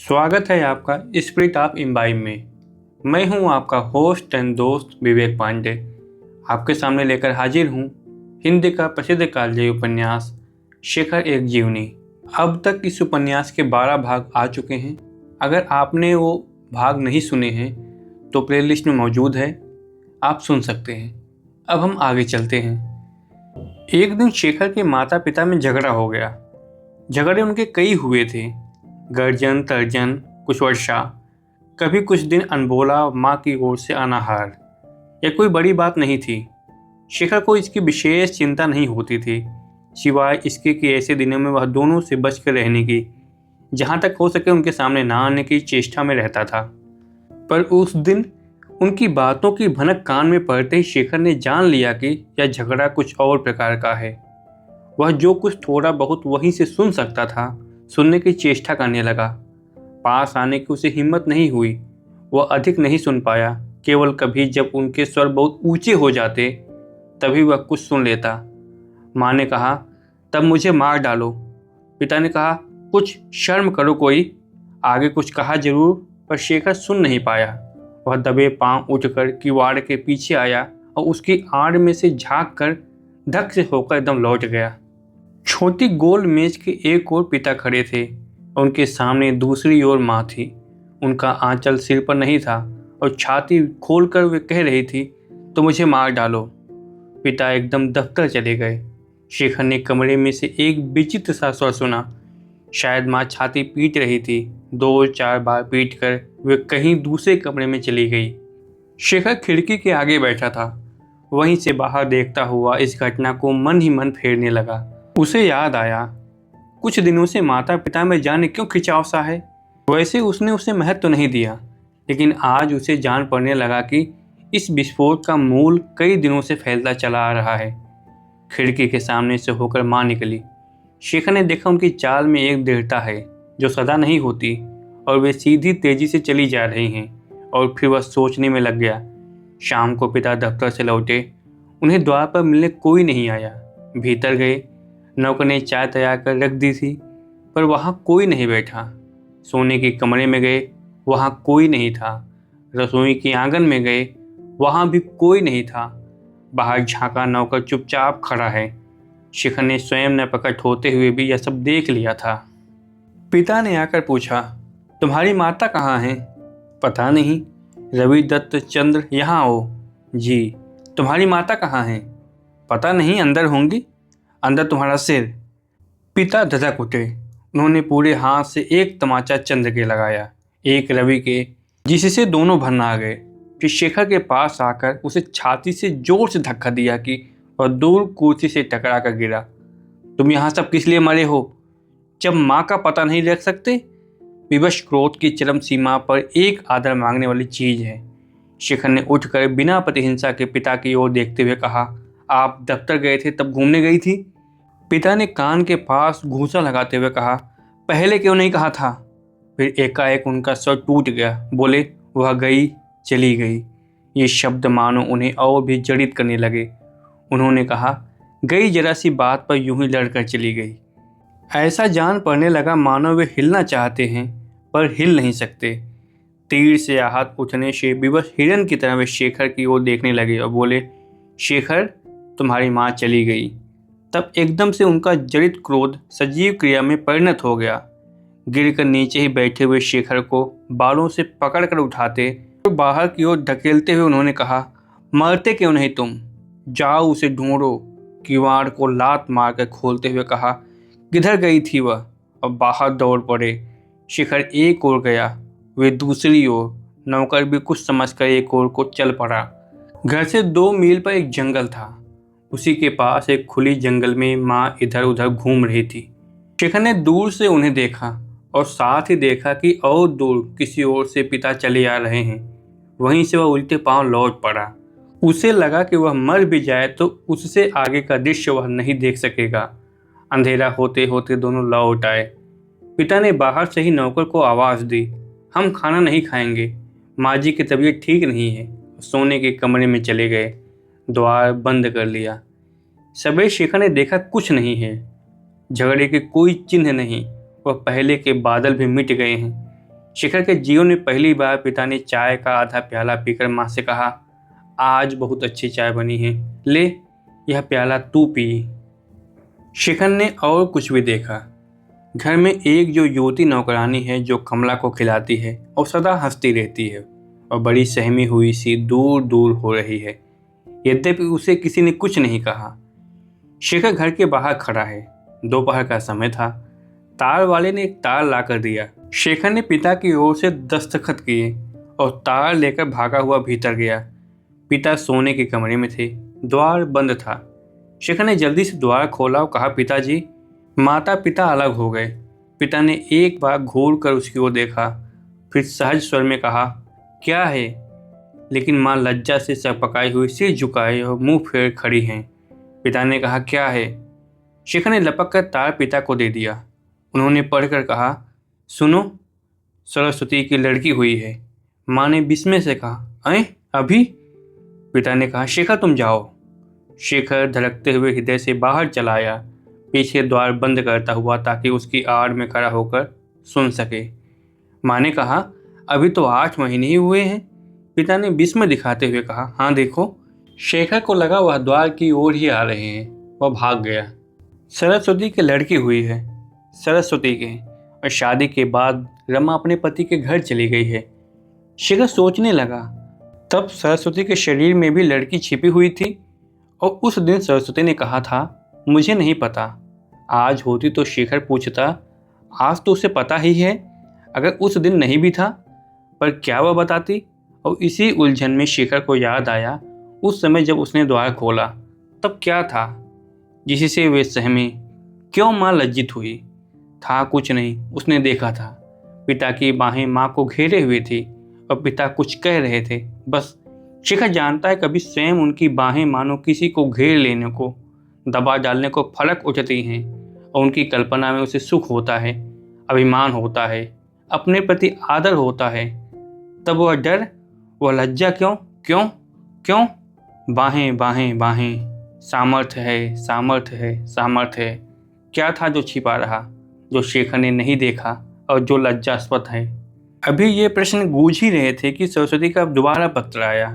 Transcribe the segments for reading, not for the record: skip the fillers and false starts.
स्वागत है आपका स्पिरिट ऑफ इम्बाइब में। मैं हूं आपका होस्ट एंड दोस्त विवेक पांडे। आपके सामने लेकर हाजिर हूं हिंदी का प्रसिद्ध कालजयी उपन्यास शेखर एक जीवनी। अब तक इस उपन्यास के 12 भाग आ चुके हैं। अगर आपने वो भाग नहीं सुने हैं तो प्लेलिस्ट में मौजूद है, आप सुन सकते हैं। अब हम आगे चलते हैं। एक दिन शेखर के माता पिता में झगड़ा हो गया। झगड़े उनके कई हुए थे, गर्जन तर्जन, कुछ वर्षा, कभी कुछ दिन अनबोला, माँ की ओर से अनाहार। यह कोई बड़ी बात नहीं थी। शेखर को इसकी विशेष चिंता नहीं होती थी, सिवाय इसके कि ऐसे दिनों में वह दोनों से बच कर रहने की, जहाँ तक हो सके उनके सामने ना आने की चेष्टा में रहता था। पर उस दिन उनकी बातों की भनक कान में पड़ते ही शेखर ने जान लिया कि यह झगड़ा कुछ और प्रकार का है। वह जो कुछ थोड़ा बहुत वहीं से सुन सकता था, सुनने की चेष्टा करने लगा। पास आने की उसे हिम्मत नहीं हुई। वह अधिक नहीं सुन पाया। केवल कभी जब उनके स्वर बहुत ऊंचे हो जाते तभी वह कुछ सुन लेता। माँ ने कहा, तब मुझे मार डालो। पिता ने कहा, कुछ शर्म करो कोई। आगे कुछ कहा जरूर, पर शेखर सुन नहीं पाया। वह दबे पांव उठकर किवाड़ के पीछे आया और उसकी आड़ में से झाँक कर धक से होकर एकदम लौट गया। छोटी गोल मेज के एक ओर पिता खड़े थे, उनके सामने दूसरी ओर माँ थी। उनका आंचल सिर पर नहीं था और छाती खोलकर वे कह रही थी, तो मुझे मार डालो। पिता एकदम दफ्तर चले गए। शेखर ने कमरे में से एक विचित्र सा स्वर सुना। शायद माँ छाती पीट रही थी। 2-4 बार पीट कर वे कहीं दूसरे कमरे में चली गई। शेखर खिड़की के आगे बैठा था। वहीं से बाहर देखता हुआ इस घटना को मन ही मन फेरने लगा। उसे याद आया, कुछ दिनों से माता पिता में जाने क्यों खिंचाव सा है। वैसे उसने उसे महत्व तो नहीं दिया, लेकिन आज उसे जान पड़ने लगा कि इस विस्फोट का मूल कई दिनों से फैलता चला आ रहा है। खिड़की के सामने से होकर माँ निकली। शेखर ने देखा उनकी चाल में एक दृढ़ता है जो सदा नहीं होती, और वे सीधी तेजी से चली जा रही हैं। और फिर वह सोचने में लग गया। शाम को पिता दफ्तर से लौटे। उन्हें द्वार पर मिलने कोई नहीं आया। भीतर गए। नौकर ने चाय तैयार कर रख दी थी, पर वहाँ कोई नहीं बैठा। सोने के कमरे में गए, वहाँ कोई नहीं था। रसोई के आंगन में गए, वहाँ भी कोई नहीं था। बाहर झांका, नौकर चुपचाप खड़ा है। शेखर ने स्वयं न प्रकट होते हुए भी यह सब देख लिया था। पिता ने आकर पूछा, तुम्हारी माता कहाँ हैं? पता नहीं। रवि दत्त चंद्र यहाँ आओ। जी। तुम्हारी माता कहाँ हैं? पता नहीं, अंदर होंगी। अंदर तुम्हारा सिर। पिता धधक उठे। उन्होंने पूरे हाथ से एक तमाचा चंद्र के लगाया, एक रवि के, जिससे दोनों भरना आ गए। फिर शेखर के पास आकर उसे छाती से जोर से धक्का दिया कि वह दूर कुर्सी से टकरा कर गिरा। तुम यहाँ सब किस लिए मरे हो, जब माँ का पता नहीं रख सकते? विवश क्रोध की चरम सीमा पर एक आदर मांगने वाली चीज है। शेखर ने उठकर बिना प्रतिहिंसा के पिता की ओर देखते हुए कहा, आप दफ्तर गए थे तब घूमने गई थी? पिता ने कान के पास घूंसा लगाते हुए कहा, पहले क्यों नहीं कहा था? फिर एकाएक उनका स्वर टूट गया। बोले, वह गई, चली गई। ये शब्द मानो उन्हें और भी जड़ित करने लगे। उन्होंने कहा, गई जरा सी बात पर यूं ही लड़कर चली गई। ऐसा जान पड़ने लगा मानो वे हिलना चाहते हैं पर हिल नहीं सकते। तीर से आहत उठने से विवश हिरन की तरह वे शेखर की ओर देखने लगे और बोले, शेखर, तुम्हारी माँ चली गई। तब एकदम से उनका जड़ित क्रोध सजीव क्रिया में परिणत हो गया। गिरकर नीचे ही बैठे हुए शेखर को बालों से पकड़कर उठाते और बाहर की ओर धकेलते हुए उन्होंने कहा, मरते क्यों नहीं तुम? जाओ उसे ढूंढो। किवाड़ को लात मारकर खोलते हुए कहा, किधर गई थी वह? और बाहर दौड़ पड़े। शेखर एक ओर गया, वे दूसरी ओर। नौकर भी कुछ समझकर एक ओर को चल पड़ा। घर से 2 मील पर एक जंगल था। उसी के पास एक खुली जंगल में माँ इधर उधर घूम रही थी। शेखर ने दूर से उन्हें देखा और साथ ही देखा कि और दूर किसी ओर से पिता चले आ रहे हैं। वहीं से वह उल्टे पांव लौट पड़ा। उसे लगा कि वह मर भी जाए तो उससे आगे का दृश्य वह नहीं देख सकेगा। अंधेरा होते होते दोनों लौट आए। पिता ने बाहर से ही नौकर को आवाज़ दी, हम खाना नहीं खाएंगे, माँ जी की तबीयत ठीक नहीं है। सोने के कमरे में चले गए। द्वार बंद कर लिया। सबेरे शेखर ने देखा कुछ नहीं है। झगड़े के कोई चिन्ह नहीं। वह पहले के बादल भी मिट गए हैं। शिखर के जीवन में पहली बार पिता ने चाय का आधा प्याला पीकर माँ से कहा, आज बहुत अच्छी चाय बनी है, ले यह प्याला तू पी। शिखर ने और कुछ भी देखा। घर में एक जो युवती नौकरानी है जो कमला को खिलाती है और सदा हंसती रहती है और बड़ी सहमी हुई सी दूर दूर हो रही है। यद्यपि उसे किसी ने कुछ नहीं कहा। शिखर घर के बाहर खड़ा है। दोपहर का समय था। तार वाले ने एक तार ला कर दिया। शेखर ने पिता की ओर से दस्तखत किए और तार लेकर भागा हुआ भीतर गया। पिता सोने के कमरे में थे। द्वार बंद था। शेखर ने जल्दी से द्वार खोला और कहा, पिताजी। माता पिता अलग हो गए। पिता ने एक बार घूर कर उसकी ओर देखा, फिर सहज स्वर में कहा, क्या है? लेकिन माँ लज्जा से सकपकाई हुई सिर झुकाए और मुंह फेर खड़ी हैं। पिता ने कहा, क्या है? शेखर ने लपक कर तार पिता को दे दिया। उन्होंने पढ़कर कहा, सुनो, सरस्वती की लड़की हुई है। माँ ने विस्मय से कहा, अं अभी? पिता ने कहा, शेखर तुम जाओ। शेखर धड़कते हुए हृदय से बाहर चला आया, पीछे द्वार बंद करता हुआ, ताकि उसकी आड़ में खड़ा होकर सुन सके। माँ ने कहा, अभी तो 8 महीने ही हुए हैं। पिता ने विस्मय दिखाते हुए कहा, हाँ देखो। शेखर को लगा वह द्वार की ओर ही आ रहे हैं। वह भाग गया। सरस्वती की लड़की हुई है, सरस्वती के, और शादी के बाद रमा अपने पति के घर चली गई है। शेखर सोचने लगा, तब सरस्वती के शरीर में भी लड़की छिपी हुई थी और उस दिन सरस्वती ने कहा था, मुझे नहीं पता। आज होती तो शेखर पूछता, आज तो उसे पता ही है। अगर उस दिन नहीं भी था, पर क्या वह बताती? और इसी उलझन में शेखर को याद आया उस समय जब उसने द्वार खोला, तब क्या था जिससे वे सहमे? क्यों माँ लज्जित हुई? था कुछ नहीं। उसने देखा था पिता की बाहें माँ को घेरे हुए थी और पिता कुछ कह रहे थे। बस शेखर जानता है, कभी स्वयं उनकी बाहें मानो किसी को घेर लेने को, दबा डालने को फलक उठती हैं और उनकी कल्पना में उसे सुख होता है, अभिमान होता है, अपने प्रति आदर होता है। तब वह डर, वह लज्जा क्यों क्यों क्यों? बाहें बाहें बाहें, सामर्थ्य है, सामर्थ्य है, सामर्थ्य है। क्या था जो छिपा रहा, जो शेखर ने नहीं देखा और जो लज्जास्पद है? अभी ये प्रश्न गूंज ही रहे थे कि सरस्वती का दोबारा पत्र आया।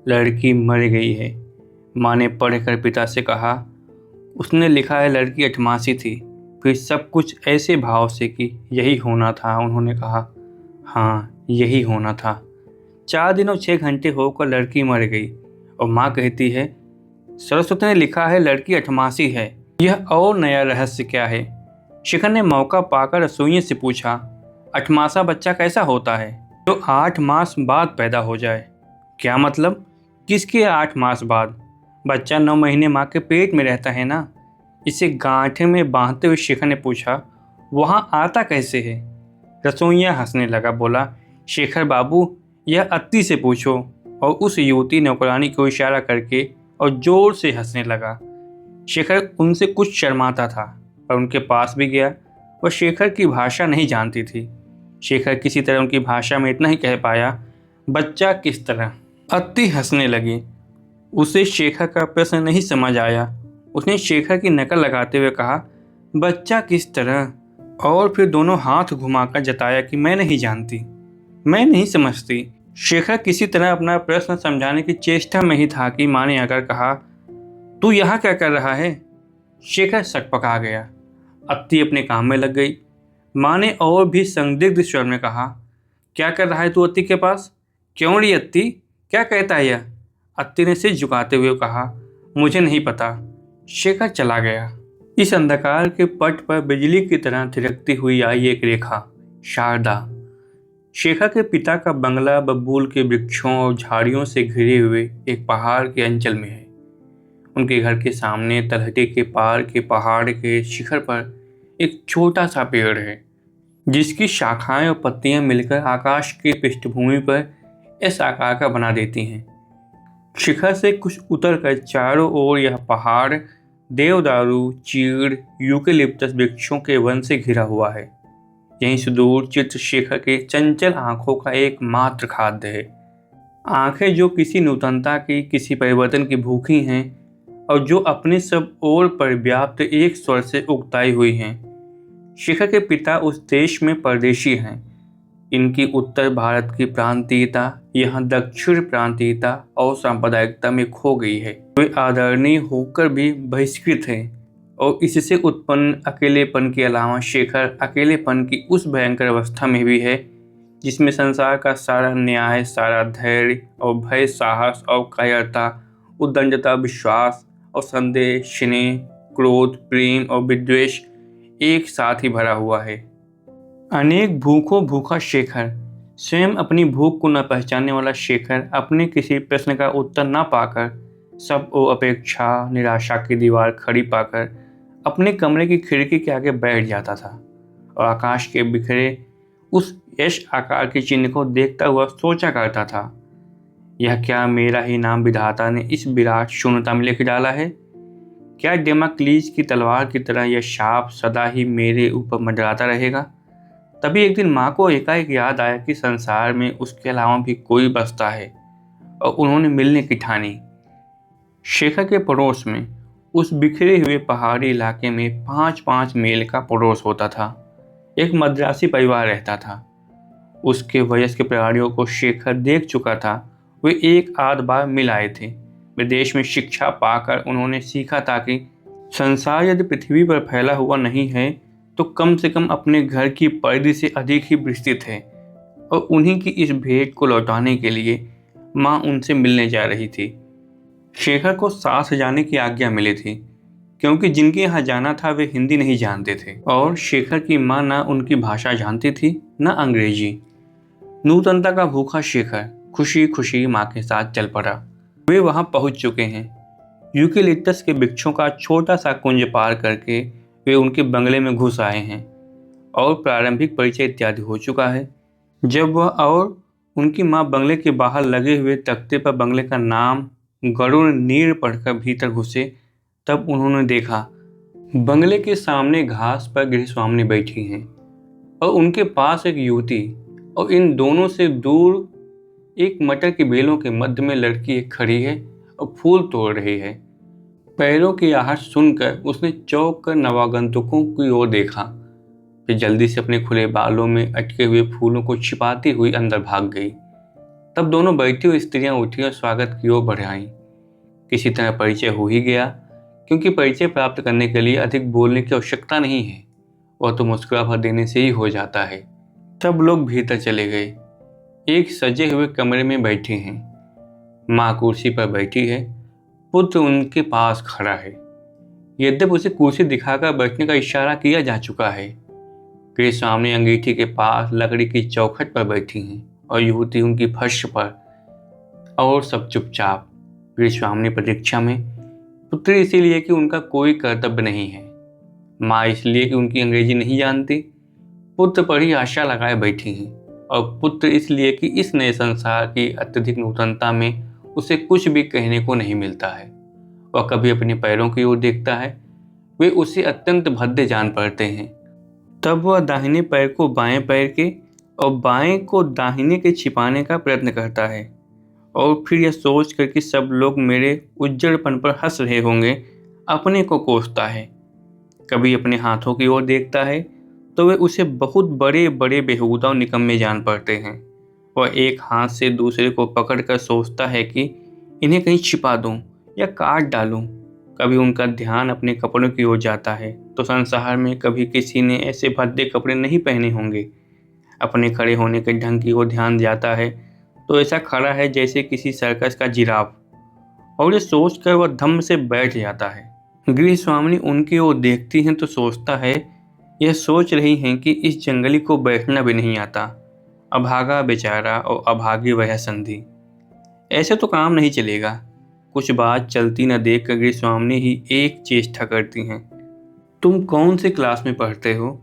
लड़की मर गई है। माँ ने पढ़कर पिता से कहा, उसने लिखा है लड़की 88 थी। फिर सब कुछ ऐसे भाव से कि यही होना था। उन्होंने कहा, हाँ यही होना था। 4 दिन और 6 घंटे होकर लड़की मर गई और माँ कहती है, सरस्वती ने लिखा है लड़की 88 है। यह और नया रहस्य क्या है? शेखर ने मौका पाकर रसोइये से पूछा, 88वां बच्चा कैसा होता है? जो 8 मास बाद पैदा हो जाए। क्या मतलब? किसके 8 मास बाद? बच्चा 9 महीने माँ के पेट में रहता है ना। इसे गांठे में बांधते हुए शेखर ने पूछा, वहाँ आता कैसे है? रसोइया हंसने लगा, बोला, शेखर बाबू, यह अत्ती से पूछो। और उस युवती नौकरानी को इशारा करके और जोर से हंसने लगा। शेखर उनसे कुछ शर्माता था, पर उनके पास भी गया। वह शेखर की भाषा नहीं जानती थी। शेखर किसी तरह उनकी भाषा में इतना ही कह पाया, बच्चा किस तरह? अत्ती हंसने लगी। उसे शेखर का प्रश्न नहीं समझ आया। उसने शेखर की नकल लगाते हुए कहा, बच्चा किस तरह? और फिर दोनों हाथ घुमाकर जताया कि मैं नहीं जानती, मैं नहीं समझती। शेखर किसी तरह अपना प्रश्न समझाने की चेष्टा में ही था कि माँ ने आकर कहा, तू यहाँ क्या कर रहा है? शेखर सकपका गया। अत्ती अपने काम में लग गई। माँ ने और भी संदिग्ध स्वर में कहा, क्या कर रहा है तू अत्ती के पास? क्यों री अत्ती, क्या कहता है यह? अत्ती ने सिर झुकाते हुए कहा, मुझे नहीं पता। शेखर चला गया। इस अंधकार के पट पर बिजली की तरह थिरकती हुई आई एक रेखा, शारदा। शेखर के पिता का बंगला बबूल के वृक्षों और झाड़ियों से घिरे हुए एक पहाड़ के अंचल में है। उनके घर के सामने तलहटी के पार के पहाड़ के शिखर पर एक छोटा सा पेड़ है, जिसकी शाखाएं और पत्तियां मिलकर आकाश की पृष्ठभूमि पर इस आकार का बना देती हैं। शिखर से कुछ उतरकर चारों ओर यह पहाड़ देवदारू, चीड़, यूकेलिप्टस वृक्षों के वन से घिरा हुआ है। यहीं सुदूर चित्र शेखर के चंचल आंखों का एकमात्र खाद्य है। आंखें जो किसी नूतनता की, किसी परिवर्तन की भूखी हैं और जो अपने सब ओर पर व्याप्त एक स्वर से उकताई हुई हैं। शेखर के पिता उस देश में परदेशी हैं। इनकी उत्तर भारत की प्रांतीयता यहाँ दक्षिण प्रांतीयता और सांप्रदायिकता में खो गई है। वे आदरणीय होकर भी बहिष्कृत हैं और इससे उत्पन्न अकेलेपन के अलावा शेखर अकेलेपन की उस भयंकर अवस्था में भी है जिसमें संसार का सारा न्याय, सारा धैर्य और भय, साहस और कायरता, उद्दंडता, विश्वास और संदेह, स्नेह, क्रोध, प्रेम और विद्वेष एक साथ ही भरा हुआ है। अनेक भूखों भूखा शेखर, स्वयं अपनी भूख को न पहचानने वाला शेखर अपने किसी प्रश्न का उत्तर न पाकर, सब ओ अपेक्षा निराशा की दीवार खड़ी पाकर अपने कमरे की खिड़की के आगे बैठ जाता था और आकाश के बिखरे उस यश आकार के चिन्ह को देखता हुआ सोचा करता था, यह क्या मेरा ही नाम विधाता ने इस विराट शून्यता में लिख डाला है? क्या डेमाक्लीज की तलवार की तरह यह शाप सदा ही मेरे ऊपर मंडराता रहेगा? तभी एक दिन माँ को एकाएक याद आया कि संसार में उसके अलावा भी कोई बसता है और उन्होंने मिलने की ठानी। शेखर के पड़ोस में उस बिखरे हुए पहाड़ी इलाके में 5-5 मील का पड़ोस होता था। एक मद्रासी परिवार रहता था। उसके वयस्क प्राणियों को शेखर देख चुका था। वे एक आध बार मिल आए थे। विदेश में शिक्षा पाकर उन्होंने सीखा था कि संसार यदि पृथ्वी पर फैला हुआ नहीं है तो कम से कम अपने घर की परिधि से अधिक ही विस्तृत है, और उन्हीं की इस भेंट को लौटाने के लिए माँ उनसे मिलने जा रही थी। शेखर को साथ जाने की आज्ञा मिली थी क्योंकि जिनके यहाँ जाना था वे हिंदी नहीं जानते थे और शेखर की माँ न उनकी भाषा जानती थी न अंग्रेजी। नूतनता का भूखा शेखर खुशी खुशी माँ के साथ चल पड़ा। वे वहाँ पहुँच चुके हैं। यूकेलिप्टस के वृक्षों का छोटा सा कुंज पार करके वे उनके बंगले में घुस आए हैं और प्रारंभिक परिचय इत्यादि हो चुका है। जब वह और उनकी माँ बंगले के बाहर लगे हुए तख्ते पर बंगले का नाम गरुड़ नीर पढ़कर भीतर घुसे, तब उन्होंने देखा बंगले के सामने घास पर गृहस्वामिनी बैठी हैं और उनके पास एक युवती, और इन दोनों से दूर एक मटर की बेलों के मध्य में लड़की एक खड़ी है और फूल तोड़ रही है। पैरों की आहट सुनकर उसने चौंक कर नवागंतुकों की ओर देखा, फिर जल्दी से अपने खुले बालों में अटके हुए फूलों को छिपाती हुई अंदर भाग गई। तब दोनों बैठी हुई स्त्रियां उठी और स्वागत की ओर बढ़ आईं। किसी तरह परिचय हो ही गया, क्योंकि परिचय प्राप्त करने के लिए अधिक बोलने की आवश्यकता नहीं है, वह तो मुस्कुरा भर देने से ही हो जाता है। तब लोग भीतर चले गए। एक सजे हुए कमरे में बैठे हैं। माँ कुर्सी पर बैठी है, पुत्र उनके पास खड़ा है। यद्यप उसे कुर्सी दिखाकर बैठने का इशारा किया जा चुका है। गृहस्वामिनी अंगीठी के पास लकड़ी की चौखट पर बैठी हैं और युवती उनकी फर्श पर, और सब चुपचाप। गृहस्वामिनी प्रतीक्षा में, पुत्र इसीलिए कि उनका कोई कर्तव्य नहीं है, माँ इसलिए कि उनकी अंग्रेजी नहीं जानती, पुत्र पर ही आशा लगाए बैठी हैं, और पुत्र इसलिए कि इस नए संसार की अत्यधिक नूतनता में उसे कुछ भी कहने को नहीं मिलता है। वह कभी अपने पैरों की ओर देखता है, वे उसे अत्यंत भद्दे जान पड़ते हैं। तब वह दाहिने पैर को बाएं पैर के और बाएं को दाहिने के छिपाने का प्रयत्न करता है, और फिर यह सोच कर कि सब लोग मेरे उज्जड़पन पर हंस रहे होंगे अपने को कोसता है। कभी अपने हाथों की ओर देखता है तो वे उसे बहुत बड़े बड़े बेहुदा और निकम्मे जान पड़ते हैं। वह एक हाथ से दूसरे को पकड़कर सोचता है कि इन्हें कहीं छिपा दूं या काट डालूं। कभी उनका ध्यान अपने कपड़ों की ओर जाता है तो संसार में कभी किसी ने ऐसे भद्दे कपड़े नहीं पहने होंगे। अपने खड़े होने के ढंग की ओर ध्यान जाता है तो ऐसा खड़ा है जैसे किसी सर्कस का जिराफ, और ये सोचकर वह धम्म से बैठ जाता है। गृहस्वामिनी उनकी ओर देखती हैं तो सोचता है यह सोच रही हैं कि इस जंगली को बैठना भी नहीं आता, अभागा बेचारा और अभागी वह संधि, ऐसे तो काम नहीं चलेगा। कुछ बात चलती न देख कर गृहस्वामिनी ही एक चेष्टा करती हैं। तुम कौन से क्लास में पढ़ते हो?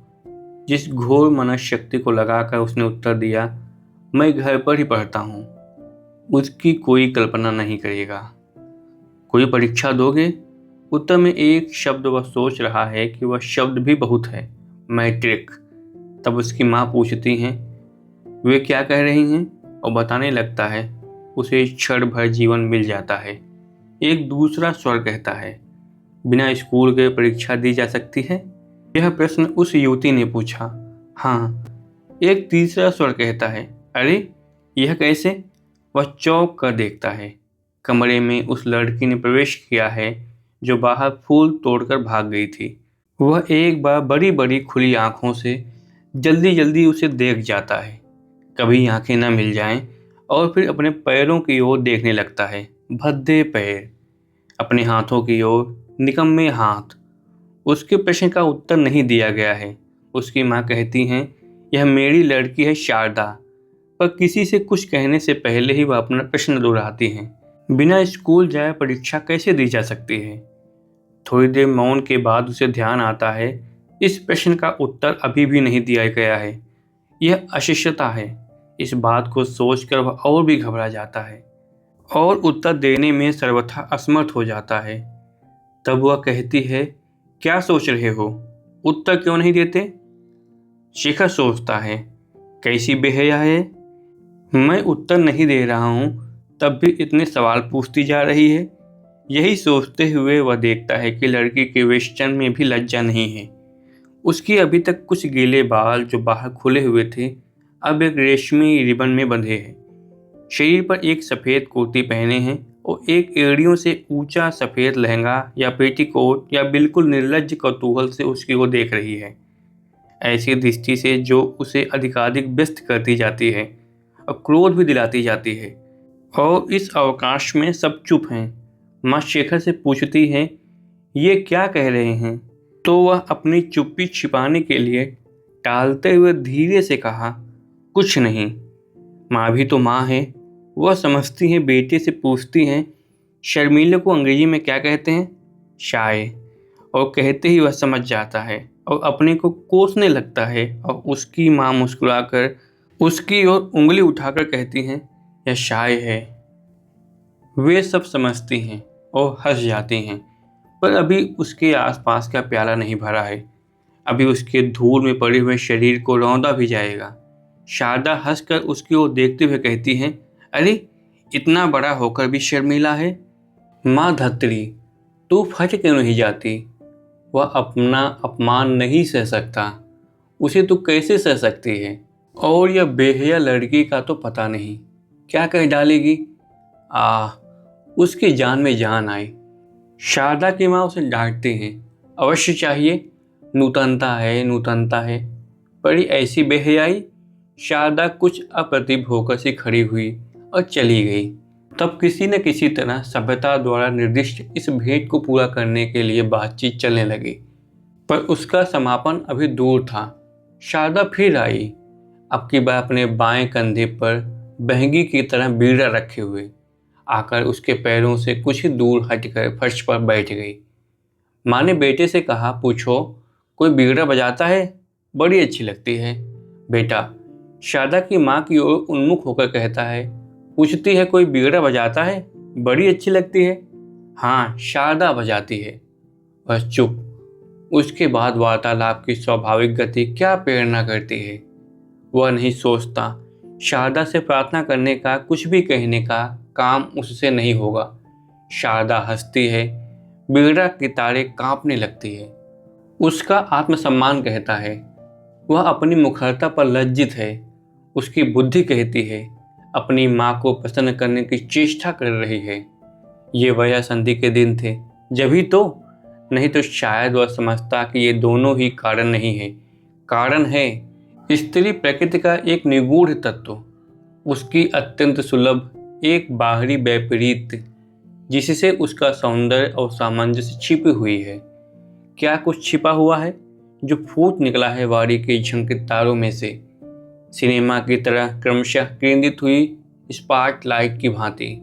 जिस घोर मनशक्ति को लगाकर उसने उत्तर दिया, मैं घर पर ही पढ़ता हूँ। उसकी कोई कल्पना नहीं करेगा। कोई परीक्षा दोगे? उत्तर में एक शब्द वह सोच रहा है कि वह शब्द भी बहुत है, मैट्रिक। तब उसकी माँ पूछती हैं वे क्या कह रही हैं, और बताने लगता है उसे क्षण भर जीवन मिल जाता है। एक दूसरा स्वर कहता है, बिना स्कूल के परीक्षा दी जा सकती है? यह प्रश्न उस युवती ने पूछा। हाँ, एक तीसरा स्वर कहता है, अरे यह कैसे? वह चौंक कर देखता है। कमरे में उस लड़की ने प्रवेश किया है जो बाहर फूल तोड़कर भाग गई थी। वह एक बार बड़ी बड़ी खुली आंखों से जल्दी जल्दी उसे देख जाता है, कभी आंखें न मिल जाएं, और फिर अपने पैरों की ओर देखने लगता है। भद्दे पैर, अपने हाथों की ओर, निकम्मे हाथ। उसके प्रश्न का उत्तर नहीं दिया गया है। उसकी माँ कहती हैं, यह मेरी लड़की है शारदा। पर किसी से कुछ कहने से पहले ही वह अपना प्रश्न दोहराती हैं, बिना स्कूल जाए परीक्षा कैसे दी जा सकती है? थोड़ी देर मौन के बाद उसे ध्यान आता है, इस प्रश्न का उत्तर अभी भी नहीं दिया गया है। यह अशिष्टता है। इस बात को सोचकर वह और भी घबरा जाता है और उत्तर देने में सर्वथा असमर्थ हो जाता है। तब वह कहती है, क्या सोच रहे हो? उत्तर क्यों नहीं देते? शिखर सोचता है, कैसी बेहया है, मैं उत्तर नहीं दे रहा हूँ तब भी इतने सवाल पूछती जा रही है। यही सोचते हुए वह देखता है कि लड़की के वेस्टर्न में भी लज्जा नहीं है। उसकी अभी तक कुछ गीले बाल जो बाहर खुले हुए थे अब एक रेशमी रिबन में बंधे हैं। शरीर पर एक सफ़ेद कुर्ती पहने हैं और एक एड़ियों से ऊंचा सफ़ेद लहंगा या पेटीकोट या बिल्कुल निर्लज्ज कौतूहल से उसकी ओर देख रही है, ऐसी दृष्टि से जो उसे अधिकाधिक व्यस्त करती जाती है और क्रोध भी दिलाती जाती है। और इस अवकाश में सब चुप हैं। माँ शेखर से पूछती है, ये क्या कह रहे हैं? तो वह अपनी चुप्पी छिपाने के लिए टालते हुए धीरे से कहा, कुछ नहीं। माँ भी तो माँ है, वह समझती हैं। बेटे से पूछती हैं, शर्मीले को अंग्रेजी में क्या कहते हैं? शाय। और कहते ही वह समझ जाता है और अपने को कोसने लगता है और उसकी माँ मुस्कुराकर उसकी ओर उंगली उठाकर कहती हैं, यह शाय है। वे सब समझती हैं और हंस जाती हैं, पर अभी उसके आसपास का प्याला नहीं भरा है। अभी उसके धूल में पड़े हुए शरीर को रौंदा भी जाएगा। शारदा हंसकर उसकी ओर देखते हुए कहती हैं, अरे इतना बड़ा होकर भी शर्मीला है। माँ धत्री, तू फट क्यों नहीं जाती? वह अपना अपमान नहीं सह सकता, उसे तू कैसे सह सकती है? और यह बेहया लड़की का तो पता नहीं क्या कह डालेगी। उसकी जान में जान आई। शारदा की माँ उसे डांटती हैं, अवश्य चाहिए, नूतनता है नूतनता है। बड़ी ऐसी बेहयाई। शारदा कुछ अप्रतिभ होकर सी खड़ी हुई और चली गई। तब किसी न किसी तरह सभ्यता द्वारा निर्दिष्ट इस भेंट को पूरा करने के लिए बातचीत चलने लगी, पर उसका समापन अभी दूर था। शारदा फिर आई, अब की बार अपने बाएं कंधे पर बहंगी की तरह बीड़ा रखे हुए, आकर उसके पैरों से कुछ ही दूर हटकर फर्श पर बैठ गई। माँ ने बेटे से कहा, पूछो कोई बीड़ा बजाता है? बड़ी अच्छी लगती है। बेटा शारदा की माँ की ओर उन्मुख होकर कहता है, पूछती है कोई बीड़ा बजाता है? बड़ी अच्छी लगती है। हाँ शारदा बजाती है। बस चुप। उसके बाद वार्तालाप की स्वाभाविक गति क्या प्रेरणा करती है। वह नहीं सोचता। शारदा से प्रार्थना करने का, कुछ भी कहने का काम उससे नहीं होगा। शारदा हंसती है, बीड़ा की तारें कांपने लगती है। उसका आत्मसम्मान कहता है, वह अपनी मुखरता पर लज्जित है। उसकी बुद्धि कहती है, अपनी माँ को प्रसन्न करने की चेष्टा कर रही है। ये वया संधि के दिन थे, जभी तो, नहीं तो शायद वह समझता कि ये दोनों ही कारण नहीं है। कारण है स्त्री प्रकृति का एक निगूढ़ तत्व, उसकी अत्यंत सुलभ एक बाहरी वैपरीत्य, जिससे उसका सौंदर्य और सामंजस्य छिपी हुई है। क्या कुछ छिपा हुआ है जो फूट निकला है वारी के झंकृत तारों में से, सिनेमा की तरह क्रमशः केंद्रित हुई स्पॉटलाइट की भांति।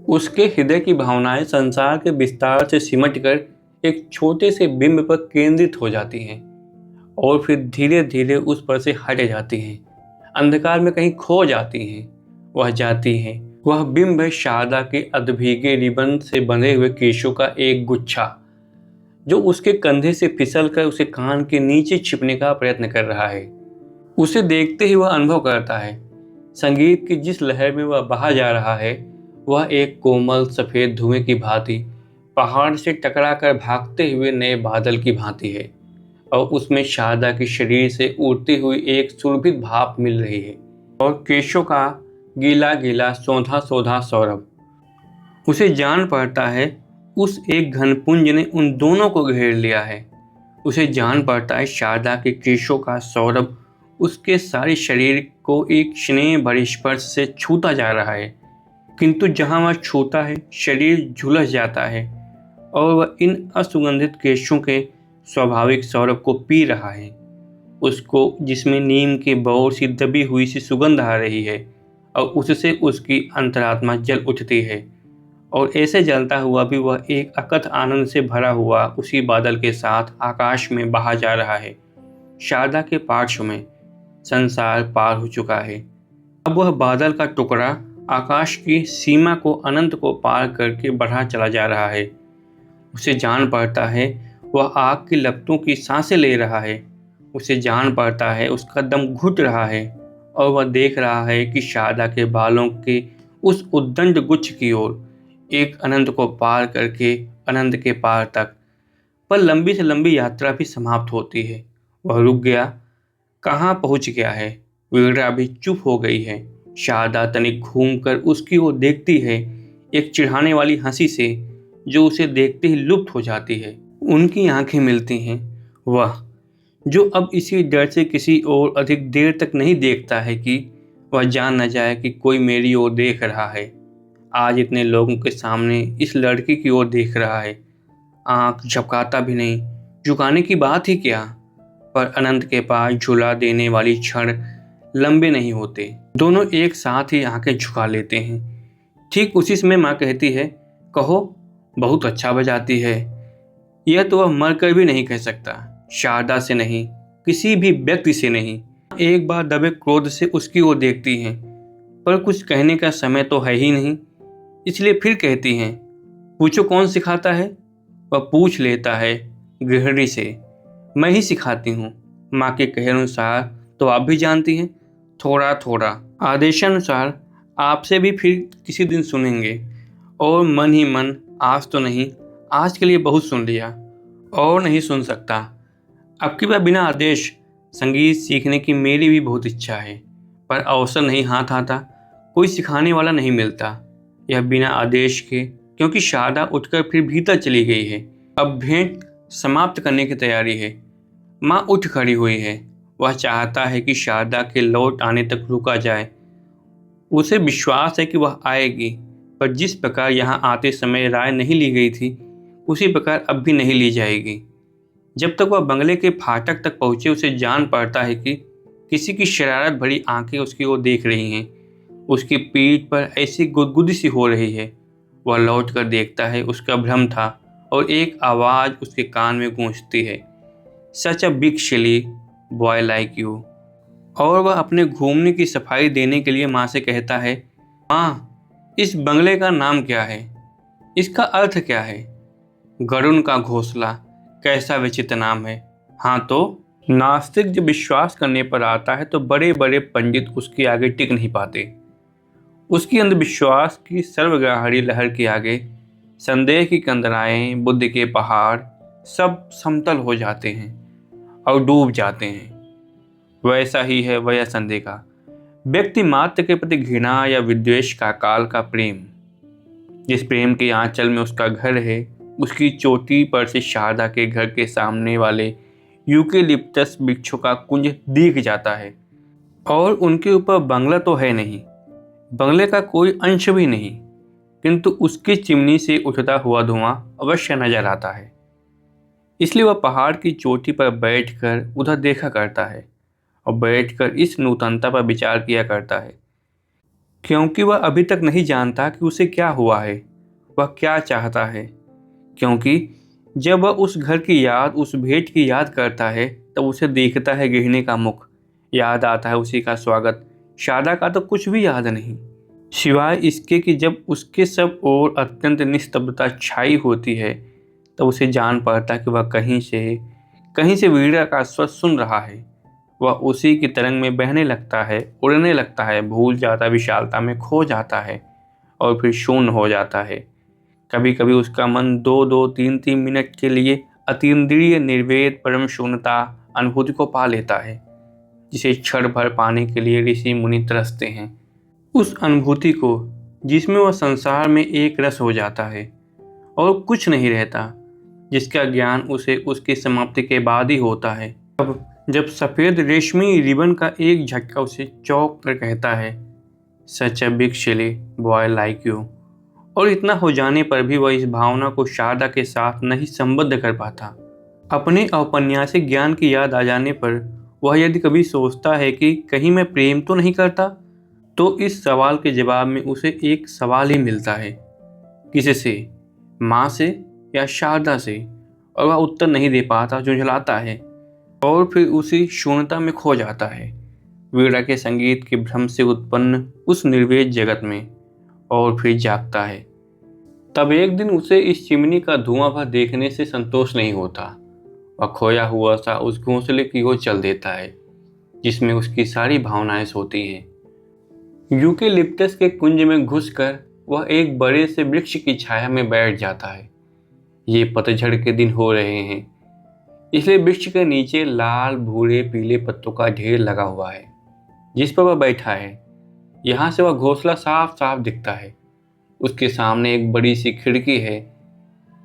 उसके हृदय की भावनाएं संसार के विस्तार से सिमटकर एक छोटे से बिंब पर केंद्रित हो जाती हैं और फिर धीरे धीरे उस पर से हट जाती हैं, अंधकार में कहीं खो जाती हैं। वह जाती हैं। वह बिंब है शारदा के अधभीगे रिबन से बंधे हुए केशों का एक गुच्छा, जो उसके कंधे से फिसलकर उसे कान के नीचे छिपने का प्रयत्न कर रहा है। उसे देखते ही वह अनुभव करता है, संगीत की जिस लहर में वह बहा जा रहा है, वह एक कोमल सफ़ेद धुएं की भांति पहाड़ से टकराकर भागते हुए नए बादल की भांति है। और उसमें शारदा के शरीर से उड़ती हुई एक सुरभित भाप मिल रही है और केशों का गीला गीला सौंधा सौंधा सौरभ। उसे जान पड़ता है उस एक घनपुंज ने उन दोनों को घेर लिया है। उसे जान पड़ता है शारदा के केशों का सौरभ उसके सारे शरीर को एक स्नेह भरे स्पर्श से छूता जा रहा है, किंतु जहाँ वह छूता है शरीर झुलस जाता है और वह इन असुगंधित केशों के स्वाभाविक सौरभ को पी रहा है, उसको जिसमें नीम के बौर सी दबी हुई सी सुगंध आ रही है और उससे उसकी अंतरात्मा जल उठती है और ऐसे जलता हुआ भी वह एक अकथ आनंद से भरा हुआ उसी बादल के साथ आकाश में बहा जा रहा है। शारदा के पार्श्व में संसार पार हो चुका है। अब वह बादल का टुकड़ा आकाश की सीमा को अनंत को पार करके बढ़ा चला जा रहा है। उसे जान पड़ता है वह आग की लपटों की सांसें ले रहा है। उसे जान पड़ता है उसका दम घुट रहा है और वह देख रहा है कि शारदा के बालों के उस उद्दंड गुच्छ की ओर, एक अनंत को पार करके अनंत के पार तक। पर लंबी से लंबी यात्रा भी समाप्त होती है। वह रुक गया, कहाँ पहुंच गया है। वीणा भी चुप हो गई है। शारदा तनिक घूमकर उसकी ओर देखती है, एक चिढ़ाने वाली हंसी से जो उसे देखते ही लुप्त हो जाती है। उनकी आंखें मिलती हैं। वह जो अब इसी डर से किसी और अधिक देर तक नहीं देखता है कि वह जान न जाए कि कोई मेरी ओर देख रहा है, आज इतने लोगों के सामने इस लड़की की ओर देख रहा है। आंख झपकाता भी नहीं, झुकाने की बात ही क्या। पर अनंत के पास झुला देने वाली क्षण लंबे नहीं होते। दोनों एक साथ ही आंखें झुका लेते हैं। ठीक उसी समय माँ कहती है, कहो, बहुत अच्छा बजाती है। यह तो वह मरकर भी नहीं कह सकता। शारदा से नहीं, किसी भी व्यक्ति से नहीं। एक बार दबे क्रोध से उसकी ओर देखती हैं, पर कुछ कहने का समय तो है ही नहीं, इसलिए फिर कहती हैं, पूछो कौन सिखाता है। वह पूछ लेता है गृहिणी से, मैं ही सिखाती हूँ। माँ के कहे अनुसार तो आप भी जानती हैं, थोड़ा थोड़ा आदेशानुसार आपसे भी फिर किसी दिन सुनेंगे। और मन ही मन, आज तो नहीं, आज के लिए बहुत सुन लिया और नहीं सुन सकता। अब की बार बिना आदेश संगीत सीखने की मेरी भी बहुत इच्छा है, पर अवसर नहीं हाथ आता, कोई सिखाने वाला नहीं मिलता। यह बिना आदेश के, क्योंकि शारदा उठकर फिर भीतर चली गई है। अब भेंट समाप्त करने की तैयारी है। माँ उठ खड़ी हुई है। वह चाहता है कि शारदा के लौट आने तक रुका जाए। उसे विश्वास है कि वह आएगी, पर जिस प्रकार यहाँ आते समय राय नहीं ली गई थी, उसी प्रकार अब भी नहीं ली जाएगी। जब तक वह बंगले के फाटक तक पहुँचे, उसे जान पड़ता है कि किसी की शरारत भरी आंखें उसकी ओर देख रही हैं। उसकी पीठ पर ऐसी गुदगुदी सी हो रही है। वह लौट कर देखता है, उसका भ्रम था और एक आवाज़ उसके कान में गूंजती है, such a big silly boy like you. और वह अपने घूमने की सफाई देने के लिए माँ से कहता है, माँ, इस बंगले का नाम क्या है, इसका अर्थ क्या है। गरुण का घोंसला, कैसा विचित्र नाम है। हाँ तो नास्तिक जब विश्वास करने पर आता है तो बड़े बड़े पंडित उसके आगे टिक नहीं पाते। उसकी अंधविश्वास की सर्वग्राहणी लहर के आगे संदेह की कंदराएं, बुद्धि के पहाड़ सब समतल हो जाते हैं और डूब जाते हैं। वैसा ही है वह संदेह का, व्यक्ति मात्र के प्रति घृणा या विद्वेष का काल का प्रेम। जिस प्रेम के आंचल में उसका घर है, उसकी चोटी पर से शारदा के घर के सामने वाले यूकेलिप्टस वृक्षों का कुंज दिख जाता है। और उनके ऊपर बंगला तो है नहीं, बंगले का कोई अंश भी नहीं, किंतु उसकी चिमनी से उठता हुआ धुआं अवश्य नजर आता है। इसलिए वह पहाड़ की चोटी पर बैठकर उधर देखा करता है और बैठकर इस नूतनता पर विचार किया करता है, क्योंकि वह अभी तक नहीं जानता कि उसे क्या हुआ है, वह क्या चाहता है। क्योंकि जब वह उस घर की याद, उस भेंट की याद करता है, तब उसे देखता है गृहिणी का मुख, याद आता है उसी का स्वागत। शारदा का तो कुछ भी याद नहीं, सिवाय इसके कि जब उसके सब और अत्यंत निस्तब्धता छाई होती है, तब उसे जान पड़ता कि वह कहीं से वीणा का स्वर सुन रहा है। वह उसी की तरंग में बहने लगता है, उड़ने लगता है, भूल जाता, विशालता में खो जाता है और फिर शून्य हो जाता है। कभी कभी उसका मन 2-2, 3-3 मिनट के लिए अतीन्द्रिय निर्वेद परम शून्यता अनुभूति को पा लेता है, जिसे क्षण भर पाने के लिए ऋषि मुनि तरसते हैं। उस अनुभूति को जिसमें वह संसार में एक रस हो जाता है और कुछ नहीं रहता, जिसका ज्ञान उसे उसकी समाप्ति के बाद ही होता है। अब जब सफ़ेद रेशमी रिबन का एक झटका उसे चौंक कर कहता है, such a big silly boy like you, और इतना हो जाने पर भी वह इस भावना को शारदा के साथ नहीं संबद्ध कर पाता। अपने औपन्यासिक ज्ञान की याद आ जाने पर वह यदि कभी सोचता है कि कहीं मैं प्रेम तो नहीं करता, तो इस सवाल के जवाब में उसे एक सवाल ही मिलता है, किससे, माँ से या शारदा से, और वह उत्तर नहीं दे पाता, झुंझलाता है और फिर उसी शून्यता में खो जाता है, वीणा के संगीत के भ्रम से उत्पन्न उस निर्वेद जगत में, और फिर जागता है। तब एक दिन उसे इस चिमनी का धुआं भर देखने से संतोष नहीं होता। वह खोया हुआ सा उस घोंसले की ओर चल देता है जिसमें उसकी सारी भावनाएं सोती हैं। यूकेलिप्टस के कुंज में घुसकर वह एक बड़े से वृक्ष की छाया में बैठ जाता है। ये पतझड़ के दिन हो रहे हैं, इसलिए वृक्ष के नीचे लाल भूरे पीले पत्तों का ढेर लगा हुआ है जिस पर वह बैठा है। यहाँ से वह घोंसला साफ साफ दिखता है। उसके सामने एक बड़ी सी खिड़की है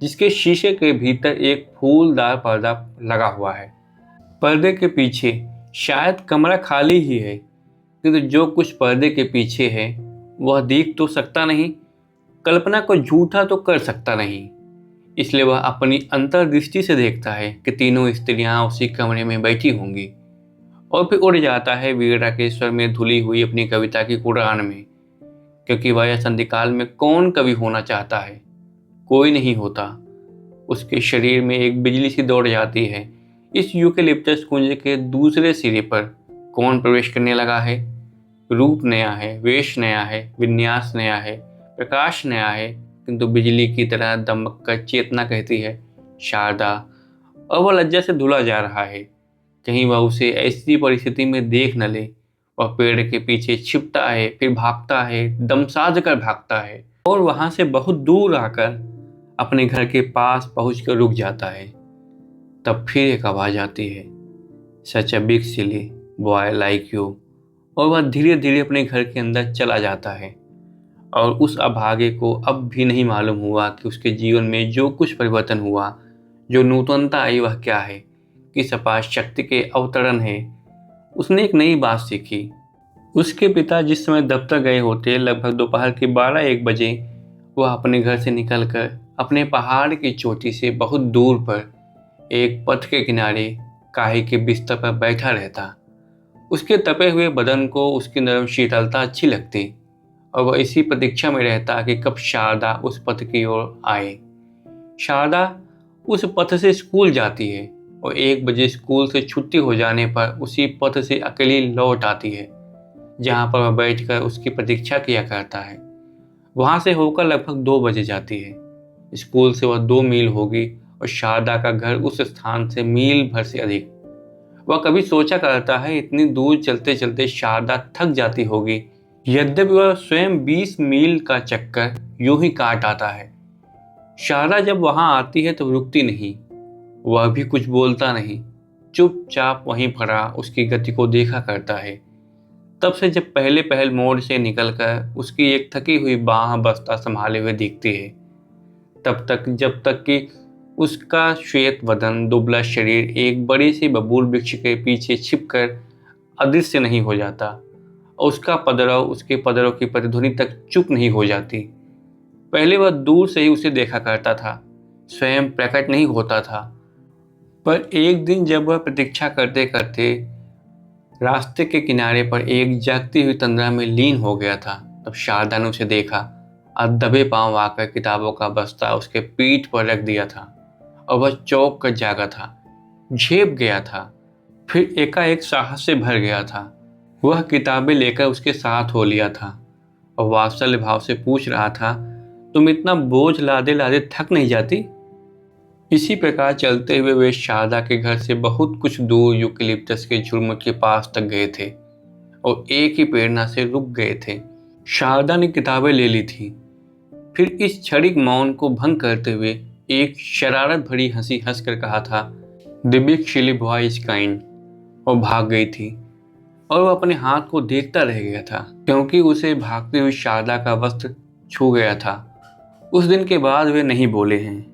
जिसके शीशे के भीतर एक फूलदार पर्दा लगा हुआ है। पर्दे के पीछे शायद कमरा खाली ही है, किंतु जो कुछ पर्दे के पीछे है वह देख तो सकता नहीं, कल्पना को झूठा तो कर सकता नहीं। इसलिए वह अपनी अंतर्दृष्टि से देखता है कि तीनों स्त्रियां उसी कमरे में बैठी होंगी, और फिर उड़ जाता है वीणा के स्वर में धुली हुई अपनी कविता की उड़ान में, क्योंकि वह संधिकाल में कौन कवि होना चाहता है? कोई नहीं होता। उसके शरीर में एक बिजली सी दौड़ जाती है। इस यूकेलिप्टस कुंज के दूसरे सिरे पर कौन प्रवेश करने लगा है? रूप नया है, वेश नया है, विन्यास नया है, प्रकाश नया है, किंतु बिजली की तरह दमक कर चेतना कहती है शारदा, और वह लज्जा से धुला जा रहा है। कहीं वह उसे ऐसी परिस्थिति में देख न ले। वह पेड़ के पीछे छिपता है, फिर भागता है, दम साध कर भागता है, और वहां से बहुत दूर आकर अपने घर के पास पहुंचकर रुक जाता है। तब फिर एक आवाज आती है, such a big silly boy like you, और वह धीरे धीरे अपने घर के अंदर चला जाता है। और उस अभागे को अब भी नहीं मालूम हुआ कि उसके जीवन में जो कुछ परिवर्तन हुआ, जो नूतनता आई, वह क्या है, किस अपार शक्ति के अवतरण है। उसने एक नई बात सीखी। उसके पिता जिस समय दफ्तर गए होते, लगभग दोपहर के 12-1 बजे, वह अपने घर से निकलकर अपने पहाड़ की चोटी से बहुत दूर पर एक पथ के किनारे काहे के बिस्तर पर बैठा रहता। उसके तपे हुए बदन को उसकी नरम शीतलता अच्छी लगती, और वह इसी प्रतीक्षा में रहता कि कब शारदा उस पथ की ओर आए। शारदा उस पथ से स्कूल जाती है और 1 बजे स्कूल से छुट्टी हो जाने पर उसी पथ से अकेली लौट आती है, जहाँ पर वह बैठकर उसकी प्रतीक्षा किया करता है। वहाँ से होकर लगभग 2 बजे जाती है। स्कूल से वह 2 मील होगी और शारदा का घर उस स्थान से मील भर से अधिक। वह कभी सोचा करता है इतनी दूर चलते चलते शारदा थक जाती होगी, यद्यपि वह स्वयं 20 मील का चक्कर यूं ही काट आता है। शारदा जब वहां आती है तो रुकती नहीं, वह भी कुछ बोलता नहीं, चुपचाप वहीं खड़ा उसकी गति को देखा करता है। तब से जब पहले पहल मोड़ से निकलकर उसकी एक थकी हुई बाह बस्ता संभाले हुए दिखती है, तब तक जब तक कि उसका श्वेत वदन दुबला शरीर एक बड़ी सी बबूल वृक्ष के पीछे छिपकर अदृश्य नहीं हो जाता, और उसका पदरव उसके पदरों की प्रतिध्वनि तक चुप नहीं हो जाती। पहले वह दूर से ही उसे देखा करता था, स्वयं प्रकट नहीं होता था। पर एक दिन जब वह प्रतीक्षा करते करते रास्ते के किनारे पर एक जागती हुई तंद्रा में लीन हो गया था, तब शारदा ने उसे देखा और दबे पांव आकर किताबों का बस्ता उसके पीठ पर रख दिया था, और वह चौंक कर जागा था, झेप गया था, फिर एकाएक साहस से भर गया था। वह किताबें लेकर उसके साथ हो लिया था और वात्सल्य भाव से पूछ रहा था, तुम इतना बोझ लादे लादे थक नहीं जाती? इसी प्रकार चलते हुए वे शारदा के घर से बहुत कुछ दूर यूकेलिप्टस के झुर्म के पास तक गए थे और एक ही प्रेरणा से रुक गए थे। शारदा ने किताबें ले ली थी। फिर इस क्षणिक मौन को भंग करते हुए एक शरारत भरी हंसी हंसकर कहा था, the big Shili boy is kind, और भाग गई थी। और वो अपने हाथ को देखता रह गया था क्योंकि उसे भागती हुई शारदा का वस्त्र छू गया था। उस दिन के बाद वे नहीं बोले हैं।